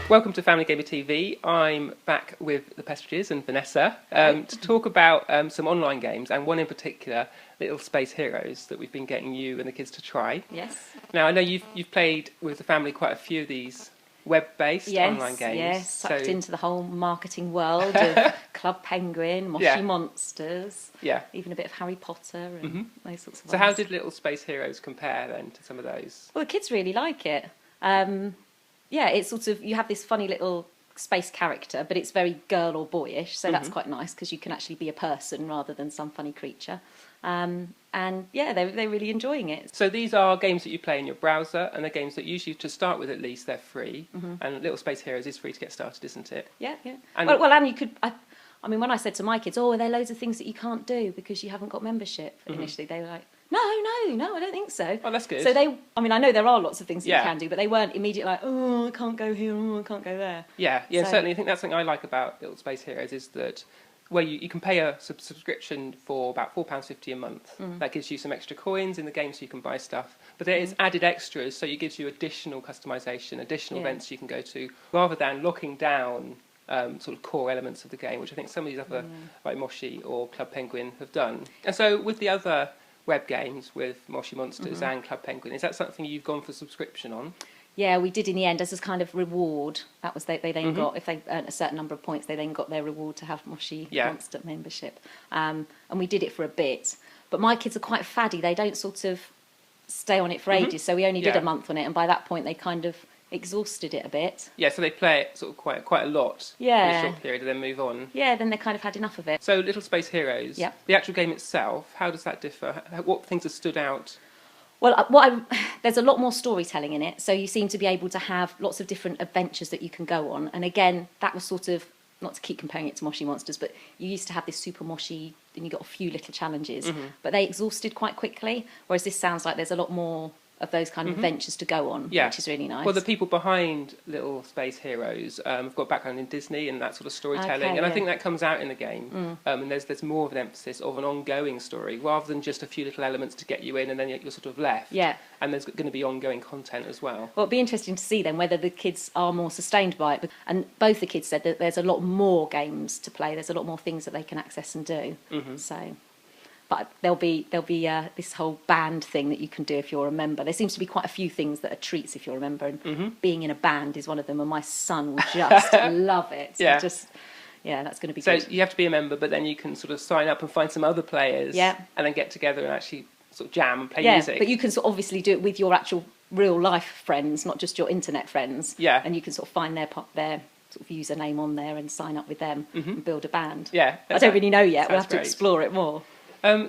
Welcome to Family Gamer TV. I'm back with the Pestridges and Vanessa to talk about some online games, and one in particular, Little Space Heroes, that we've been getting you and the kids to try. Yes. Now, I know you've played with the family quite a few of these web-based online games. Yes, sucked into the whole marketing world of Club Penguin, Moshi Monsters, even a bit of Harry Potter and those sorts of ones. So how did Little Space Heroes compare then to some of those? Well, the kids really like it. Yeah, it's sort of, you have this funny little space character, but it's very girl or boyish, so that's quite nice because you can actually be a person rather than some funny creature. And yeah, they're really enjoying it. So these are games that you play in your browser, and they're games that usually, to start with at least, they're free. And Little Space Heroes is free to get started, isn't it? Yeah. And and you could, I mean, when I said to my kids, oh, are there loads of things that you can't do because you haven't got membership? Initially, they were like, no, I don't think so. Oh, that's good. So I know there are lots of things that you can do, but they weren't immediately like, oh, I can't go here, oh, I can't go there. Yeah, certainly. I think that's something I like about Little Space Heroes is that where you can pay a subscription for about £4.50 a month. That gives you some extra coins in the game so you can buy stuff. But there is added extras, so it gives you additional customisation, additional events you can go to, rather than locking down sort of core elements of the game, which I think some of these other, like Moshi or Club Penguin, have done. And so with the other web games, with Moshi Monsters and Club Penguin, is that something you've gone for subscription on? Yeah, we did in the end as a kind of reward. That was they then got, if they earned a certain number of points, they then got their reward to have Moshi Monster membership. And we did it for a bit. But my kids are quite faddy. They don't sort of stay on it for ages. So we only did a month on it, and by that point they kind of exhausted it a bit. Yeah, so they play it sort of quite a lot in a short period and then move on. Yeah, then they kind of had enough of it. So Little Space Heroes, the actual game itself, how does that differ? What things have stood out? Well, there's a lot more storytelling in it, so you seem to be able to have lots of different adventures that you can go on. And again, that was sort of, not to keep comparing it to Moshi Monsters, but you used to have this super Moshi, and you got a few little challenges, but they exhausted quite quickly, whereas this sounds like there's a lot more of those kind of adventures to go on, which is really nice. Well, the people behind Little Space Heroes have got a background in Disney and that sort of storytelling, and I think that comes out in the game. And there's more of an emphasis of an ongoing story rather than just a few little elements to get you in and then you're sort of left. Yeah. And there's going to be ongoing content as well. Well, it'd be interesting to see then whether the kids are more sustained by it. And both the kids said that there's a lot more games to play. There's a lot more things that they can access and do. So. But there'll be this whole band thing that you can do if you're a member. There seems to be quite a few things that are treats if you're a member, and being in a band is one of them. And my son will just love it. So that's going to be good. So you have to be a member, but then you can sort of sign up and find some other players, and then get together and actually sort of jam and play music. But you can sort of obviously do it with your actual real life friends, not just your internet friends. Yeah, and you can sort of find their sort of username on there and sign up with them and build a band. Yeah, I don't really know yet. We'll have to explore it more.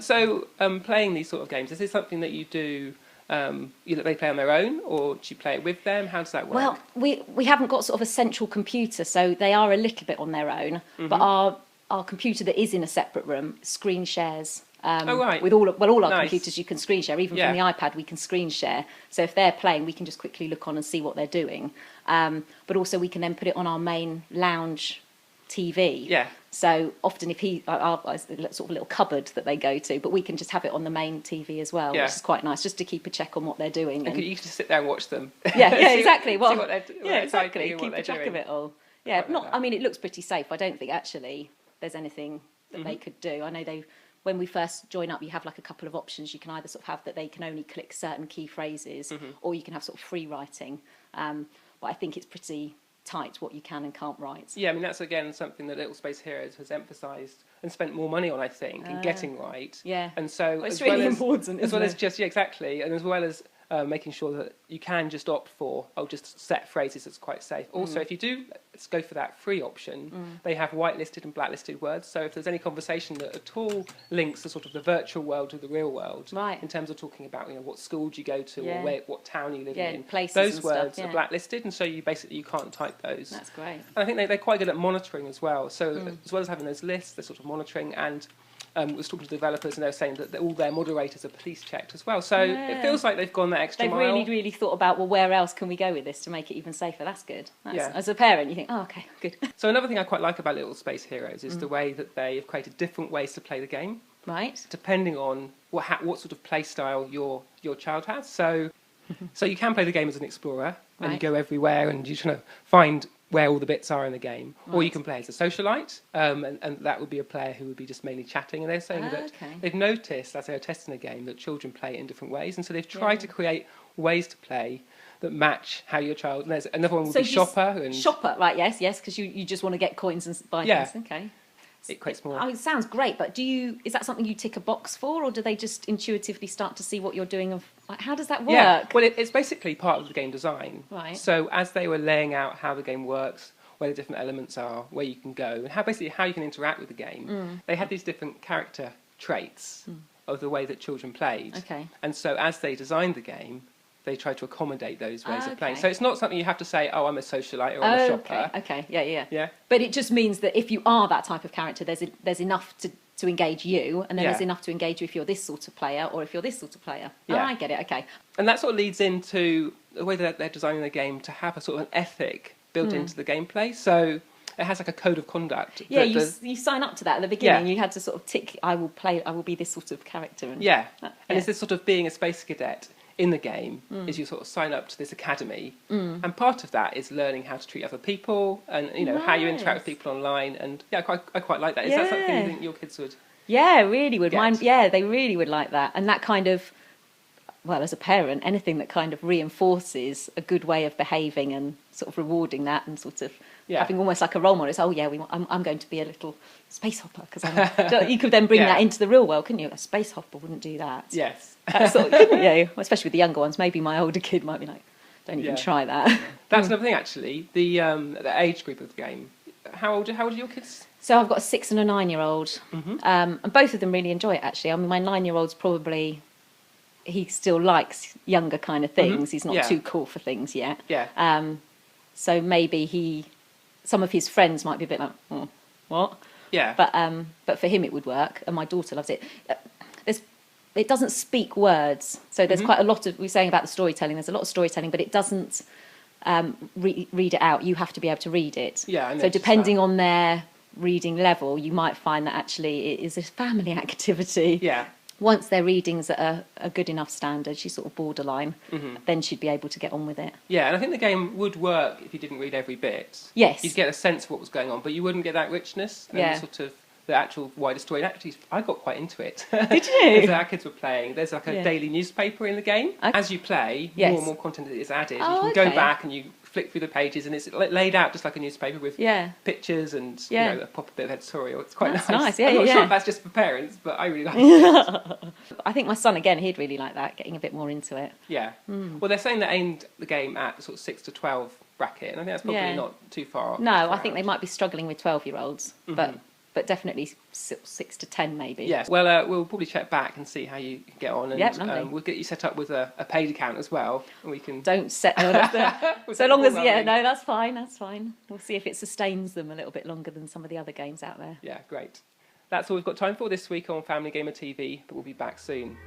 So playing these sort of games, is this something that you do, they play on their own, or do you play it with them? How does that work? Well, we haven't got sort of a central computer, so they are a little bit on their own, but our computer that is in a separate room screen shares. With all our computers you can screen share, even from the iPad we can screen share. So if they're playing, we can just quickly look on and see what they're doing. But also we can then put it on our main lounge TV. Yeah. So often if our sort of little cupboard that they go to, but we can just have it on the main TV as well, which is quite nice, just to keep a check on what they're doing. And you can just sit there and watch them. Yeah, exactly. Well, exactly. Keep a track of it all. Yeah, I mean, it looks pretty safe. I don't think actually there's anything that they could do. I know when we first join up, you have like a couple of options. You can either sort of have that they can only click certain key phrases, or you can have sort of free writing. But I think it's pretty tight what you can and can't write. Yeah, I mean, that's again something that Little Space Heroes has emphasised and spent more money on, I think, in getting right. Yeah. And so it's really important, as well as just exactly, and as well as making sure that you can just opt for, just set phrases that's quite safe. Also, if you do go for that free option, they have whitelisted and blacklisted words. So if there's any conversation that at all links the sort of the virtual world to the real world, in terms of talking about what school do you go to or what town you live in, those words are blacklisted, and so you can't type those. That's great. And I think they're quite good at monitoring as well. So as well as having those lists, they're sort of monitoring, and was talking to the developers, and they were saying that all their moderators are police checked as well. So it feels like they've gone that extra mile. They've really thought about, well, where else can we go with this to make it even safer? That's good. As a parent, you think, oh, okay, good. So another thing I quite like about Little Space Heroes is the way that they have created different ways to play the game. Right. Depending on what sort of play style your child has. So you can play the game as an explorer, and you go everywhere, and you try to find where all the bits are in the game. Right. Or you can play as a socialite, and that would be a player who would be just mainly chatting. And they're saying that they've noticed, as they were testing the game, that children play it in different ways. And so they've tried to create ways to play that match how your child... And there's another one would be shopper. Shopper, right, yes, because you just want to get coins and buy things. Okay. It creates more. Oh, it sounds great, but is that something you tick a box for, or do they just intuitively start to see what you're doing? How does that work? Yeah, well, it's basically part of the game design. Right. So as they were laying out how the game works, where the different elements are, where you can go, and how you can interact with the game, they had these different character traits of the way that children played. Okay. And so as they designed the game, they tried to accommodate those ways of playing. So it's not something you have to say, oh, I'm a socialite or I'm a shopper. Okay, yeah. But it just means that if you are that type of character, there's enough to engage you, and then there's enough to engage you if you're this sort of player or if you're this sort of player. Yeah. Oh, I get it, okay. And that sort of leads into the way that they're designing the game to have a sort of an ethic built into the gameplay. So it has like a code of conduct. Yeah, you sign up to that at the beginning. You had to sort of tick, I will be this sort of character. And it's this sort of being a space cadet in the game is you sort of sign up to this academy, and part of that is learning how to treat other people and how you interact with people online. And I quite like that. Is that something you think your kids would? Yeah, really would. Mine, they really would like that. And that kind of, well, as a parent, anything that kind of reinforces a good way of behaving and sort of rewarding that and sort of having almost like a role model. It's, I'm going to be a little space hopper, because you could then bring that into the real world, couldn't you? A space hopper wouldn't do that. Yes. Couldn't you? Well, especially with the younger ones. Maybe my older kid might be like, don't even try that. That's another thing, actually. The age group of the game. How old are your kids? So I've got a 6 and a 9-year-old, and both of them really enjoy it, actually. I mean, my 9-year-old's probably... He still likes younger kind of things. He's not too cool for things yet. Yeah. So maybe some of his friends might be a bit like, oh, what? Yeah. But for him it would work, and my daughter loves it. It doesn't speak words, so there's quite a lot of, we're saying about the storytelling, there's a lot of storytelling, but it doesn't read it out. You have to be able to read it. Yeah, I know. So depending on their reading level, you might find that actually it is a family activity. Yeah. Once their reading's at a good enough standard, she's sort of borderline, then she'd be able to get on with it. Yeah, and I think the game would work if you didn't read every bit. Yes. You'd get a sense of what was going on, but you wouldn't get that richness and sort of the actual wider story. And actually, I got quite into it. Did you? As our kids were playing, there's like a daily newspaper in the game. Okay. As you play, more and more content is added. Oh, you can go back and you flick through the pages, and it's laid out just like a newspaper with pictures and a proper bit of editorial. It's quite nice. Yeah, I'm not sure if that's just for parents, but I really like it. I think my son, again, he'd really like that, getting a bit more into it. Yeah. Well, they're saying they aimed the game at the sort of 6 to 12 bracket, and I think that's probably not too far. No, I think they might be struggling with 12-year-olds, but definitely 6 to 10 maybe. Yes. Well, we'll probably check back and see how you get on, and we'll get you set up with a paid account as well, and we can... Don't set... so long as... Yeah, no, that's fine. We'll see if it sustains them a little bit longer than some of the other games out there. Yeah, great. That's all we've got time for this week on Family Gamer TV, but we'll be back soon.